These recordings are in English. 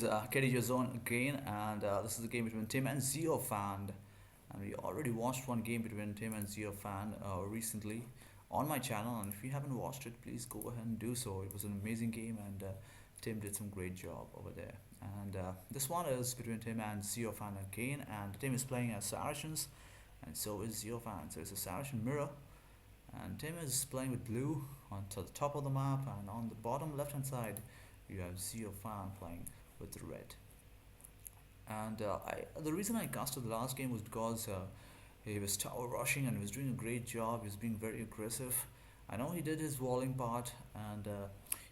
is KDJ Zone again, and this is the game between Tim and Zeofan. And we already watched one game between Tim and Zeofan recently on my channel. And if you haven't watched it, please go ahead and do so. It was an amazing game, and Tim did some great job over there. And this one is between Tim and Zeofan again, and Tim is playing as Saracens, and so is Zeofan. So it's a Saracen mirror, and Tim is playing with blue on to the top of the map, and on the bottom left hand side you have Zeofan playing with the red. And the reason I casted the last game was because he was tower rushing and he was doing a great job. He was being very aggressive. I know he did his walling part, and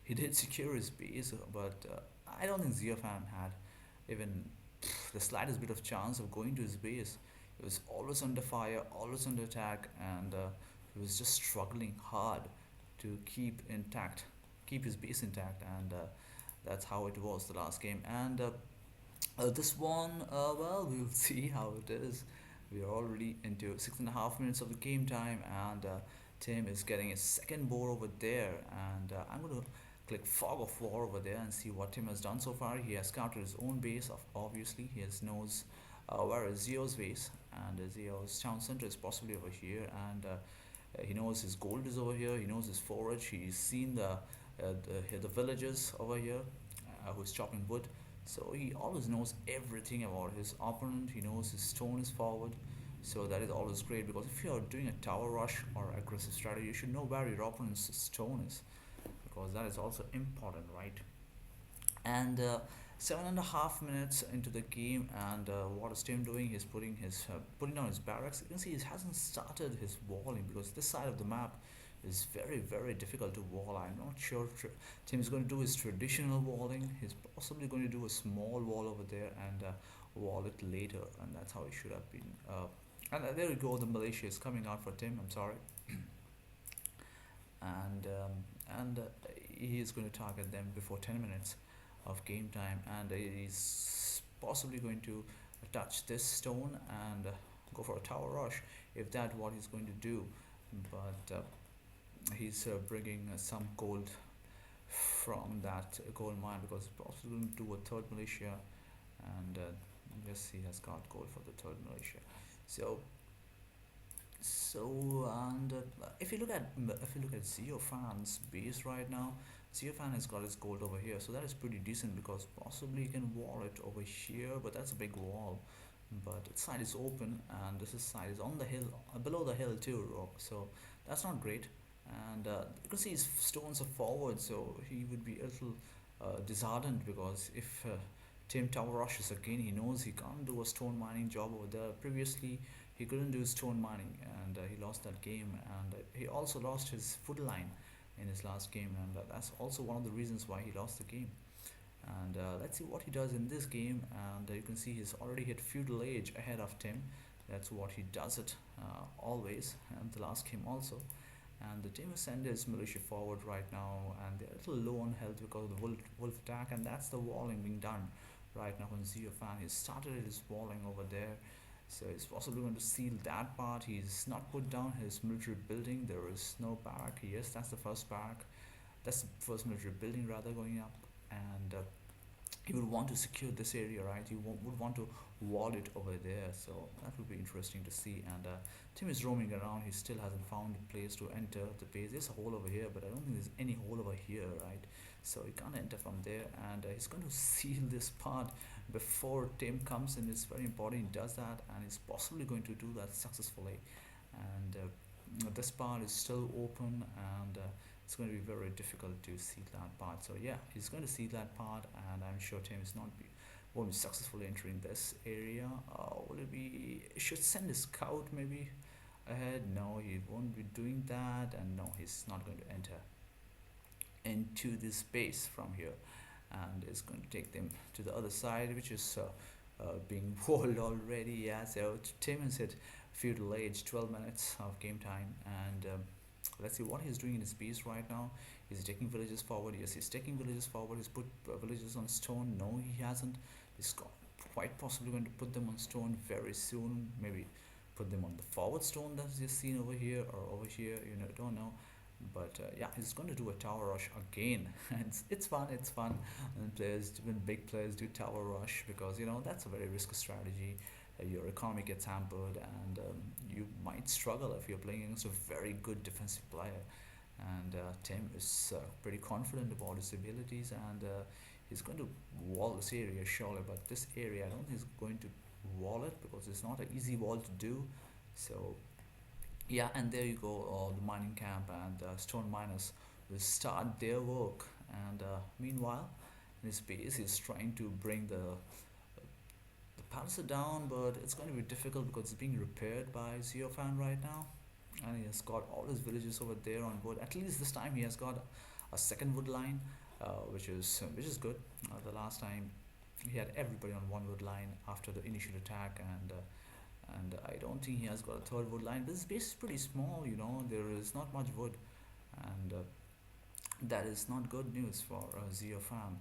he did secure his base, but I don't think Zeofan had even the slightest bit of chance of going to his base. He was always under fire, always under attack, and he was just struggling hard to keep his base intact, and that's how it was the last game. And this one, well, we'll see how it is. We are already into 6.5 minutes of the game time, and Tim is getting his second boar over there. And I'm going to click Fog of War over there and see what Tim has done so far. He has scouted his own base, obviously. He has knows where is Zeo's base, and Zeo's town center is possibly over here. And he knows his gold is over here. He knows his forage. He's seen the villagers over here who's chopping wood. So he always knows everything about his opponent. He knows his stone is forward. So that is always great, because if you are doing a tower rush or aggressive strategy, you should know where your opponent's stone is, because that is also important, right? And 7.5 minutes into the game, and what is Tim doing? He's putting down his barracks. You can see he hasn't started his walling, because this side of the map is very difficult to wall. I'm not sure Tim is going to do his traditional walling. He's possibly going to do a small wall over there and wall it later, and that's how it should have been. And there we go. The militia is coming out for Tim. I'm sorry. And he is going to target them before 10 minutes of game time, and he's possibly going to touch this stone and go for a tower rush, if that's what he's going to do. But he's bringing some gold from that gold mine, because he's possibly going to do a third militia, and yes, he has got gold for the third militia. And if you look at Zeofan's base right now, Zeofan has got his gold over here, so that is pretty decent, because possibly he can wall it over here, but that's a big wall. But its side is open, and this side is on the hill, below the hill too, so that's not great. And you can see his stones are forward, so he would be a little disheartened, because if Tim tower rushes again, he knows he can't do a stone mining job over there. Previously he couldn't do stone mining, and he lost that game, and he also lost his food line in his last game, and that's also one of the reasons why he lost the game. And let's see what he does in this game. And you can see he's already hit feudal age ahead of Tim. That's what he does it always, and the last game also. And the team has sent his militia forward right now, and they're a little low on health because of the wolf attack, and that's the walling being done right now on Zeofan. He started his walling over there, so he's possibly going to seal that part. He's not put down his military building. There is no barrack. Yes, that's the first barrack. That's the first military building rather going up, and he would want to secure this area, right? He would want to wall it over there, so that would be interesting to see. And Tim is roaming around. He still hasn't found a place to enter the base. There's a hole over here, but I don't think there's any hole over here, right? So he can't enter from there, and he's going to seal this part before Tim comes in. It's very important he does that, and he's possibly going to do that successfully. And this part is still open, and it's going to be very difficult to seal that part. So yeah, he's going to seal that part, and I'm sure Tim is not won't be successfully entering this area. Will it be? Should send a scout maybe ahead. No, he won't be doing that, and no, he's not going to enter into this base from here, and it's going to take them to the other side, which is being walled already. Yeah, so Tim has hit feudal age, 12 minutes of game time, and let's see what he's doing in his base right now. He's taking villages forward. Yes, he's taking villages forward. He's put villages on stone. No, he hasn't. He's quite possibly going to put them on stone very soon. Maybe put them on the forward stone that you've seen over here or over here. You know, don't know. But yeah, he's going to do a tower rush again. And it's fun, it's fun. And players, even big players, do tower rush because that's a very risky strategy. Your economy gets hampered, and you might struggle if you're playing against a very good defensive player. And Tim is pretty confident about his abilities, and he's going to wall this area surely. But this area, I don't think he's going to wall it because it's not an easy wall to do. So yeah, and there you go. The mining camp and stone miners will start their work. And meanwhile, in his base, he's trying to bring the palace down, but it's going to be difficult because it's being repaired by Zeofan right now. And he has got all his villages over there on wood. At least this time he has got a second wood line, which is good. The last time he had everybody on one wood line after the initial attack, and I don't think he has got a third wood line. But this base is pretty small, there is not much wood, and that is not good news for Zeofan.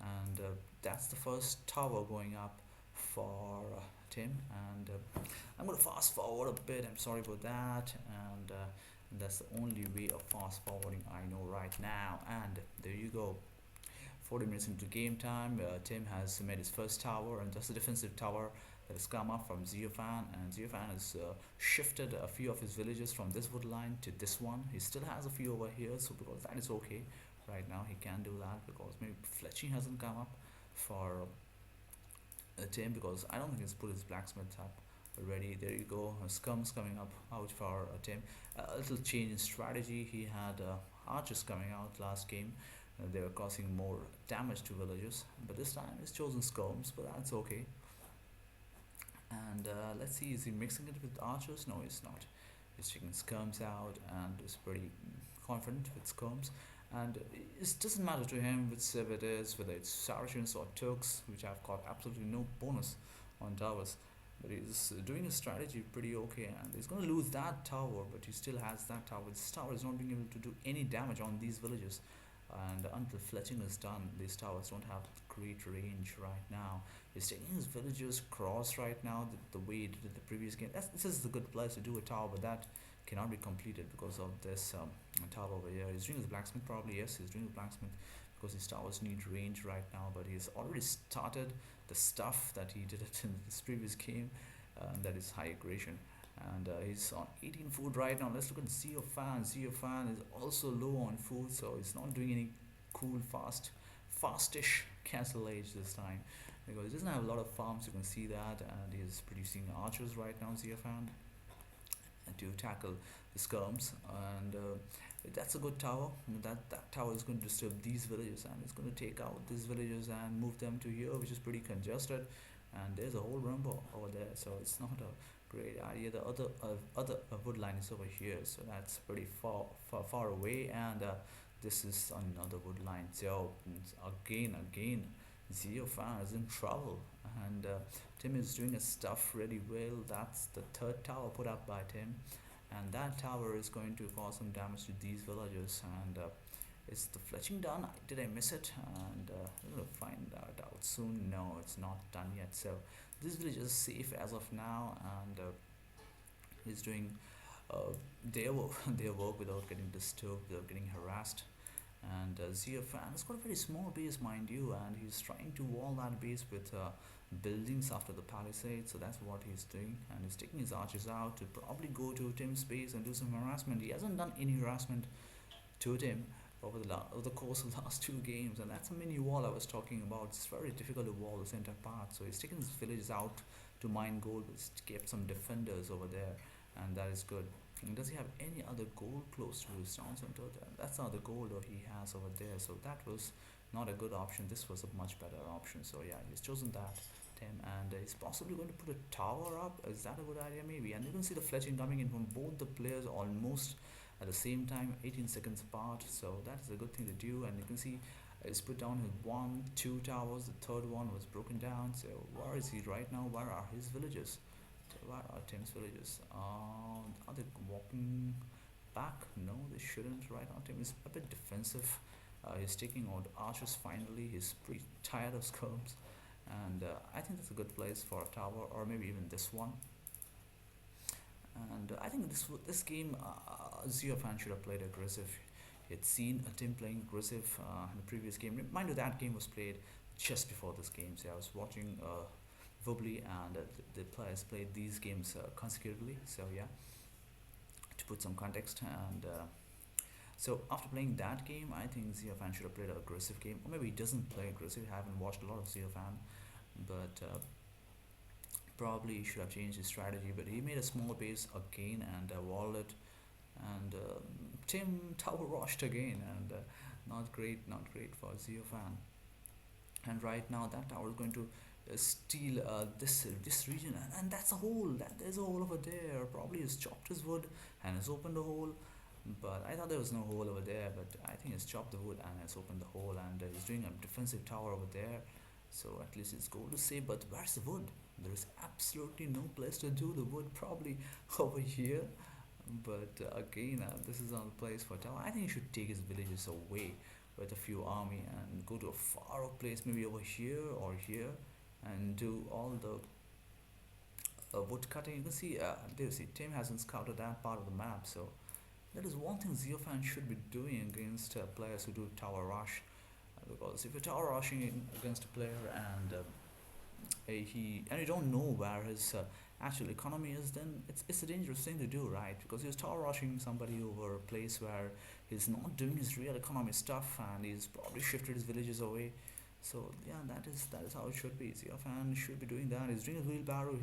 And that's the first tower going up for Tim. And I'm going to fast forward a bit. I'm sorry about that. And that's the only way of fast forwarding I know right now. And there you go. 40 minutes into game time, Tim has made his first tower, and just a defensive tower that has come up from Zeofan. And Zeofan has shifted a few of his villages from this wood line to this one. He still has a few over here, so because that is okay right now, he can do that because maybe fletching hasn't come up for Tim, because I don't think he's put his blacksmith up already. There you go, scums coming up out for Tim. A little change in strategy. He had archers coming out last game. They were causing more damage to villages, but this time he's chosen skirms, but that's okay. And let's see, is he mixing it with archers? No, he's not. He's taking skirms out and is pretty confident with skirms. And it doesn't matter to him which civ it is, whether it's Saracens or Turks, which have got absolutely no bonus on towers. But he's doing his strategy pretty okay, and he's going to lose that tower, but he still has that tower. This tower is not being able to do any damage on these villages. And until fletching is done, these towers don't have great range right now. He's taking his villagers across right now the way he did the previous game. This is a good place to do a tower, but that cannot be completed because of this tower over here. He's doing his blacksmith probably, yes, he's doing the blacksmith because his towers need range right now, but he's already started the stuff that he did it in this previous game, and that is high aggression. And he's on 18 food right now. Let's look at Zeofan. Zeofan is also low on food, so he's not doing any cool fastish castle age this time because he doesn't have a lot of farms. You can see that, and he's producing archers right now, Zeofan, to tackle the skirms. And that's a good tower. That tower is going to disturb these villages, and it's going to take out these villages and move them to here, which is pretty congested. And there's a whole rumble over there, so it's not a great idea. The other wood line is over here, so that's pretty far away. And this is another wood line. So again, Zeofan is in trouble, and Tim is doing his stuff really well. That's the third tower put up by Tim, and that tower is going to cause some damage to these villagers. And is the fletching done? Did I miss it? And we'll find that out soon. No, it's not done yet. So this village is safe as of now, and he's doing their work, their work without getting disturbed, without getting harassed. And Zeofan has got a very small base, mind you, and he's trying to wall that base with buildings after the palisade. So that's what he's doing, and he's taking his archers out to probably go to Tim's base and do some harassment. He hasn't done any harassment to Tim over the course of the last two games, and that's a mini wall I was talking about. It's very difficult to wall the center part, so he's taken his villages out to mine gold, but he's kept some defenders over there, and that is good. And does he have any other gold close to his town center? That's not the gold he has over there, so that was not a good option. This was a much better option, so yeah, he's chosen that, Tim, and he's possibly going to put a tower up. Is that a good idea? Maybe. And you can see the fletching coming in from both the players almost at the same time, 18 seconds apart, so that is a good thing to do. And you can see he's put down his 2 towers. The third one was broken down. So where is he right now? Where are his villages? Where are Tim's villages? Are they walking back? No, they shouldn't. Right now Tim is a bit defensive. He's taking out archers finally. He's pretty tired of skirms, and I think that's a good place for a tower, or maybe even this one. And I think this game, Zero fan should have played aggressive. He had seen a team playing aggressive in the previous game. Mind you, that game was played just before this game. So I was watching Voobly, and the players played these games consecutively. So yeah, to put some context, and so after playing that game, I think Zero fan should have played an aggressive game, or maybe he doesn't play aggressive. I haven't watched a lot of Zero fan, but probably he should have changed his strategy. But he made a small base again and walled it, and Tim tower rushed again, and not great, not great for Zero fan. And right now that tower is going to steal this region, and that's a hole. There's a hole over there. Probably he's chopped his wood and has opened a hole. But I thought there was no hole over there. But I think he's chopped the wood and has opened the hole, and he's doing a defensive tower over there. So at least it's goal to save. But where's the wood? There is absolutely no place to do the wood. Probably over here. But again, this is not the place for tower. I think he should take his villages away with a few army and go to a far off place, maybe over here or here, and do all the wood cutting. You can see, there you see, Tim hasn't scouted that part of the map, so that is one thing Zeofan should be doing against players who do tower rush. Because if you're tower rushing against a player, and he and you don't know where his actual economy is, then it's a dangerous thing to do, right? Because he's tower rushing somebody over a place where he's not doing his real economy stuff, and he's probably shifted his villages away. So yeah, that is how it should be. Zeofan should be doing that. He's doing a wheelbarrow.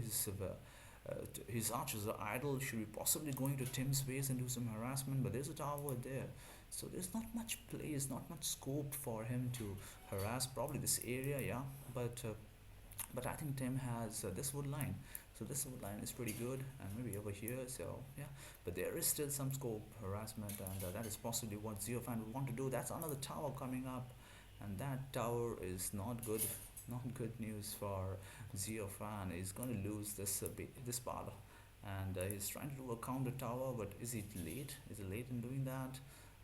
His archers are idle. Should be possibly going to Tim's base and do some harassment, but there's a tower there, so there's not much place, not much scope for him to harass. Probably this area, yeah, but I think Tim has this wood line. So this wood line is pretty good, and maybe over here. So yeah, but there is still some scope harassment, and that is possibly what Zeofan would want to do. That's another tower coming up, and that tower is not good. Not good news for Zeofan. He's going to lose this part, and he's trying to do a counter tower. But is he late? Is he late in doing that?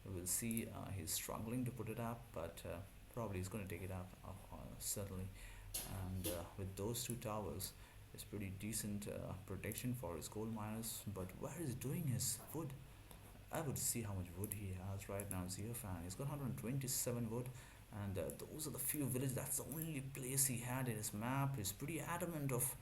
We'll see. He's struggling to put it up, but probably he's going to take it up certainly. And with those two towers, it's pretty decent protection for his gold miners. But where is he doing his wood? I would see how much wood he has right now. Zeofan, he's got 127 wood, and those are the few villages. That's the only place he had in his map. He's pretty adamant of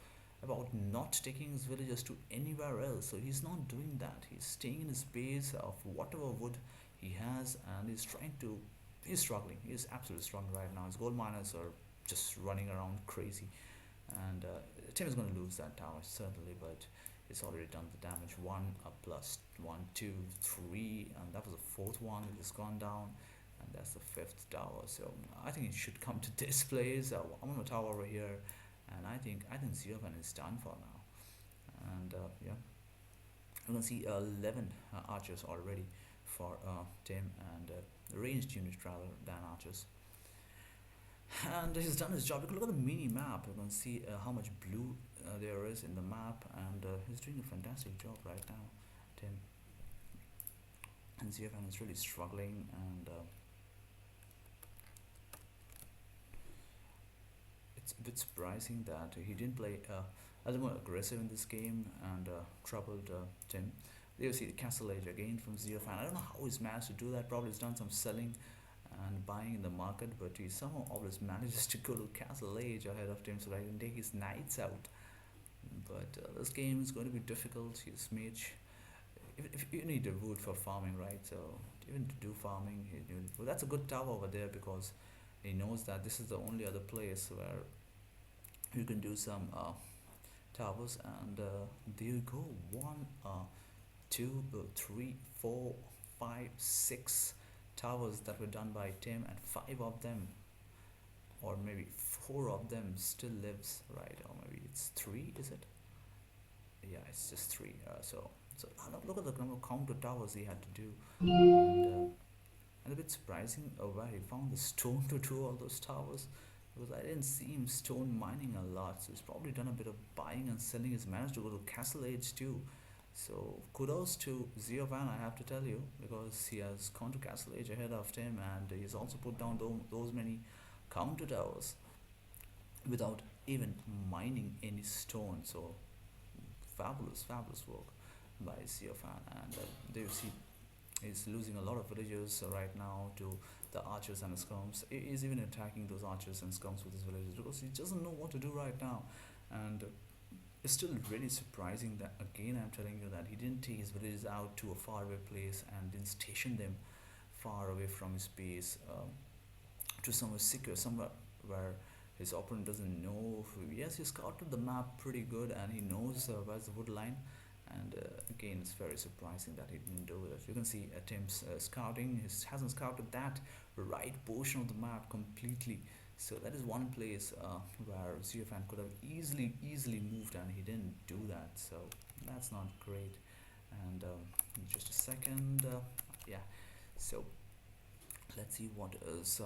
about not taking his villagers to anywhere else. So he's not doing that. He's staying in his base of whatever wood he has, and he's trying to. He's struggling. He's absolutely struggling right now. His gold miners are just running around crazy, and Tim is going to lose that tower certainly, but it's already done the damage. One plus one, two, three, and that was the fourth one that has gone down, and that's the fifth tower. So I think it should come to this place. I'm on a tower over here, and I think Zeofan is done for now. And yeah, you can see 11 archers already for Tim, and ranged units rather than archers. And he's done his job. You can look at the mini map. You can see how much blue there is in the map, and he's doing a fantastic job right now, Tim. And Zeofan is really struggling, and it's a bit surprising that he didn't play a little more aggressive in this game, and troubled Tim. There you see the Castle Age again from Zeofan. I don't know how he's managed to do that. Probably he's done some selling and buying in the market, but he somehow always manages to go to Castle Age ahead of Tim, so that he can take his knights out. But this game is going to be difficult. His mage, if you need a wood for farming, right? So even to do farming, well, that's a good tower over there, because he knows that this is the only other place where you can do some towers. And there you go. One, two, three, four, five, six towers that were done by Tim, and five of them, or maybe four of them, still lives, right? Or maybe it's three, is it? Yeah, it's just three. So look at the number of counter towers he had to do, and a bit surprising where he found the stone to do all those towers, because I didn't see him stone mining a lot. So he's probably done a bit of buying and selling. He's managed to go to Castle Age too. So kudos to Zeofan, I have to tell you, because he has gone to Castle Age ahead of Tim, and he's also put down those many counter towers without even mining any stone. So fabulous, fabulous work. by Siofan, and there you see he's losing a lot of villagers right now to the archers and scums. He's even attacking those archers and scums with his villagers because he doesn't know what to do right now. And it's still really surprising that again I'm telling you that he didn't take his villagers out to a faraway place and didn't station them far away from his base, to somewhere secure, somewhere where his opponent doesn't know. Yes, he scouted the map pretty good and he knows where's the wood line. And again, it's very surprising that he didn't do it. You can see Tim's scouting. He hasn't scouted that right portion of the map completely. So that is one place where Ziofan could have easily moved, and he didn't do that. So that's not great. And just a second, yeah. So let's see what is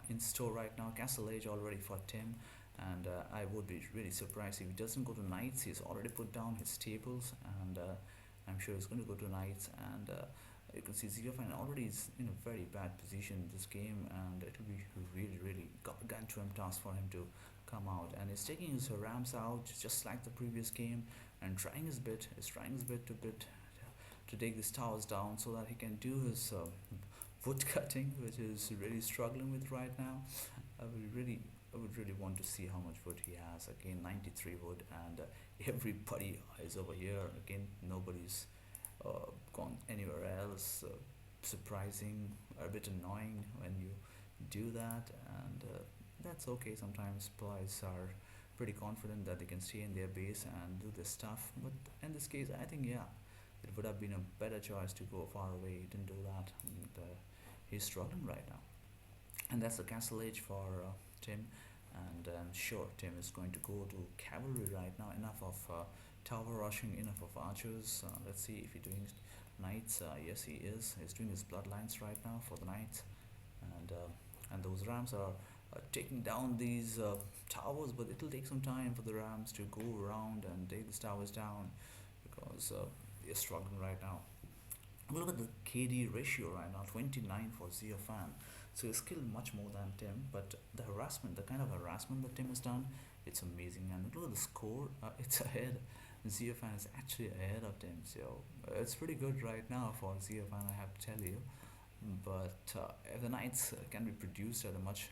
in store right now. Castle Age already for Tim, and I would be really surprised if he doesn't go to Knights. He's already put down his staples, and I'm sure he's going to go to Knights. And you can see Ziofan already is in a very bad position in this game, and it will be really gargantuan task for him to come out. And he's taking his Rams out just like the previous game, and trying his bit. He's trying his bit to take these towers down so that he can do his wood cutting, which is really struggling with right now. I would really want to see how much wood he has. Again, 93 wood, and everybody is over here. Again, nobody's gone anywhere else. Surprising, a bit annoying when you do that, and that's okay. Sometimes players are pretty confident that they can stay in their base and do this stuff. But in this case, I think yeah, it would have been a better choice to go far away. He didn't do that, and he's struggling right now. And that's the castle age for Tim. And I'm sure Tim is going to go to cavalry right now. Enough of tower rushing, enough of archers. Let's see if he's doing knights. Yes, he is. He's doing his bloodlines right now for the knights, and those rams are taking down these towers. But it'll take some time for the rams to go around and take these towers down because they're struggling right now. Look at the KD ratio right now, 29 for Ziofan. So he's killed much more than Tim, but the harassment, the kind of harassment that Tim has done, it's amazing. And look at the score, it's ahead. Ziofan is actually ahead of Tim, so it's pretty good right now for Ziofan, I have to tell you. But if the Knights can be produced at a much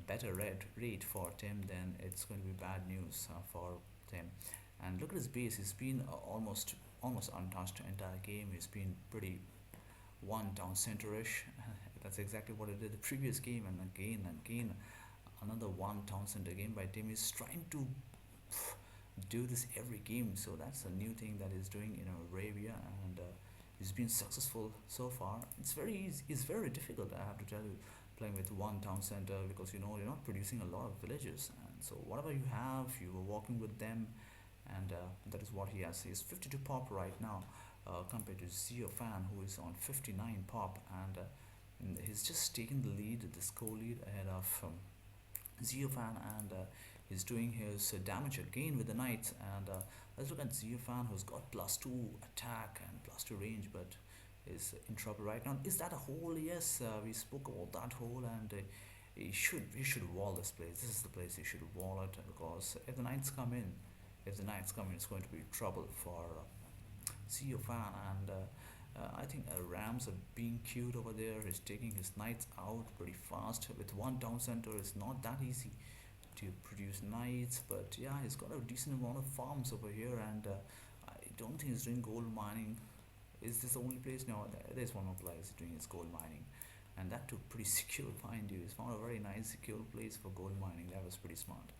better rate for Tim, then it's going to be bad news for Tim. And look at his base, he's been almost untouched the entire game. He's been pretty one town center-ish. That's exactly what it did the previous game, and again another one town center game by Tim. Is trying to do this every game, so that's a new thing that he's doing in Arabia, and he's been successful so far. It's very easy, it's very difficult, I have to tell you, playing with one town center, because you're not producing a lot of villages, and so whatever you have, you are working with them, and that is what he has. He's 52 pop right now, compared to Zio Fan, who is on 59 pop, and he's just taking the lead, the score lead ahead of Zio Fan, and he's doing his damage again with the knights. And let's look at Zio Fan, who's got +2 attack and +2 range, but is in trouble right now. Is that a hole? Yes, we spoke about that hole, and he should wall this place. This is the place he should wall it, because if the knights come in, it's going to be trouble for Zio Fan. And I think Rams are being queued over there. He's taking his knights out pretty fast. With one town center, it's not that easy to produce knights, but yeah, he's got a decent amount of farms over here, and I don't think he's doing gold mining. Is this the only place? No, there's one more place doing his gold mining, and that took pretty secure, mind you. He's found a very nice secure place for gold mining. That was pretty smart.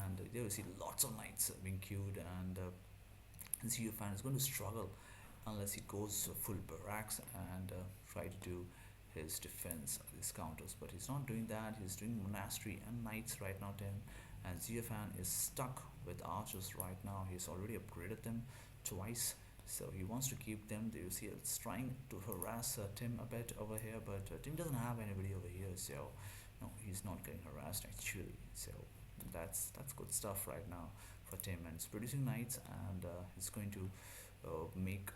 And there we see lots of knights being queued, and Zio Fan is going to struggle unless he goes full barracks and try to do his defense, his counters. But he's not doing that. He's doing monastery and knights right now, Tim. And Ziofan is stuck with archers right now. He's already upgraded them twice, so he wants to keep them. You see, it's trying to harass Tim a bit over here, but Tim doesn't have anybody over here, so no, he's not getting harassed actually. So that's good stuff right now for Tim, and he's producing knights, and he's going to make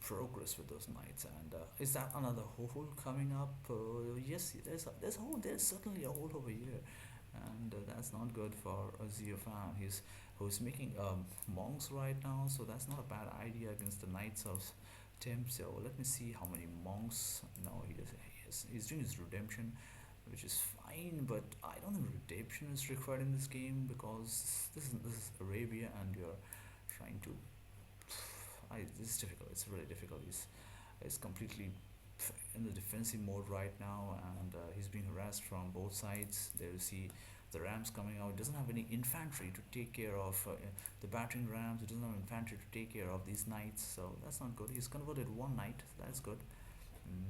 progress with those knights. And is that another hole coming up? Yes, there's a hole. There's certainly a hole over here, and that's not good for Ziofan. He's who's making monks right now, so that's not a bad idea against the knights of Tim. So let me see how many monks. No, he's doing his redemption, which is fine, but I don't think redemption is required in this game because this is Arabia and you're trying to. This is difficult. It's really difficult. He's completely in the defensive mode right now, and he's being harassed from both sides. There you see the rams coming out. It doesn't have any infantry to take care of the battering rams. It doesn't have infantry to take care of these knights, so that's not good. He's converted one knight, so that's good.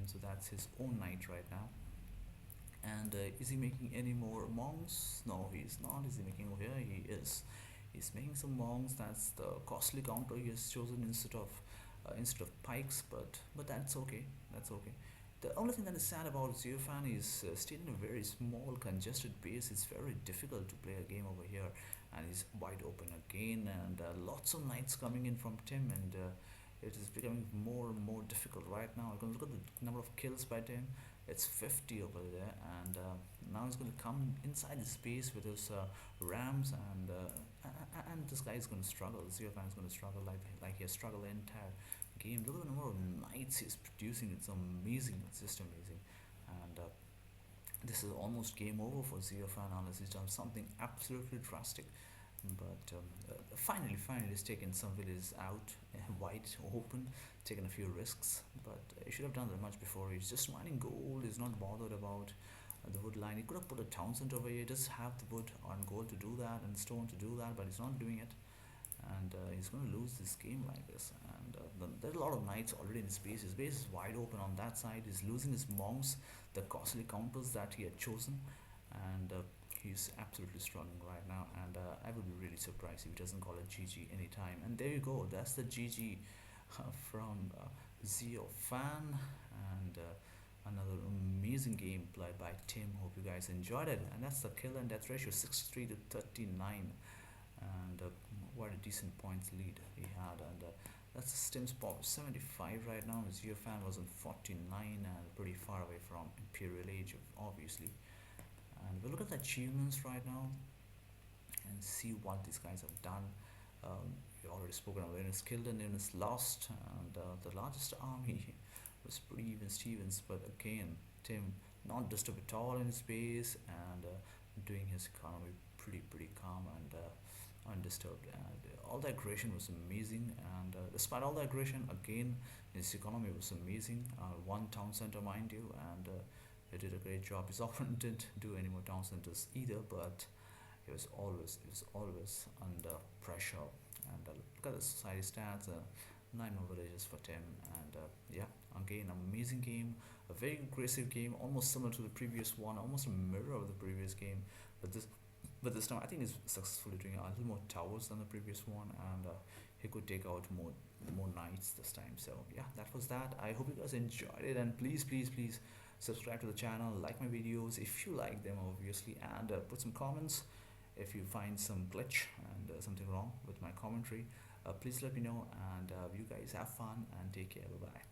So that's his own knight right now. And is he making any more monks? No, he's not. Is he making over here? He is. He's making some monks. That's the costly counter he has chosen instead of pikes, but that's okay. That's okay. The only thing that is sad about Zeofan is still in a very small, congested base. It's very difficult to play a game over here, and he's wide open again, and lots of knights coming in from Tim, and it is becoming more and more difficult right now. I'm going to look at the number of kills by Tim. It's 50 over there, and now he's going to come inside the space with his rams, and this guy is going to struggle. Zeofan is going to struggle like he has struggled the entire game. Look at the number of knights he's producing. It's amazing. It's just amazing. And this is almost game over for Zeofan unless he's done something absolutely drastic. But finally, he's taken some villages out wide open, taken a few risks. But he should have done that much before. He's just mining gold. He's not bothered about the wood line. He could have put a town center over here. He does have the wood and gold to do that and stone to do that, but he's not doing it. And he's going to lose this game like this. And there's a lot of knights already in his base. His base is wide open on that side. He's losing his monks, the costly counters that he had chosen, and he's absolutely struggling right now. And I would be really surprised if he doesn't call it GG anytime. And there you go. That's the GG from Zeo Fan, and another amazing game played by Tim. Hope you guys enjoyed it. And that's the kill and death ratio, 63 to 39. And what a decent points lead he had. And that's the Stim's pop 75 right now. His year fan was on 49 and pretty far away from Imperial Age, obviously. And we'll look at the achievements right now and see what these guys have done. We already spoken about Linus killed and Linus lost, and the largest army was pretty even Stevens. But again, Tim not disturbed at all in his base, and doing his economy pretty calm and undisturbed. And all the aggression was amazing, and despite all the aggression, again his economy was amazing. One town center, mind you, and he did a great job. His opponent didn't do any more town centers either, but it was always under pressure. And look at the society stats. 9 more villages for Tim, and yeah, again amazing game, a very aggressive game, almost similar to the previous one, almost a mirror of the previous game. But this time I think he's successfully doing a little more towers than the previous one, and he could take out more knights this time. So yeah, that was that. I hope you guys enjoyed it, and please subscribe to the channel, like my videos if you like them, obviously, and put some comments if you find some glitch and something wrong with my commentary. Please let me know, and you guys have fun and take care. Bye bye.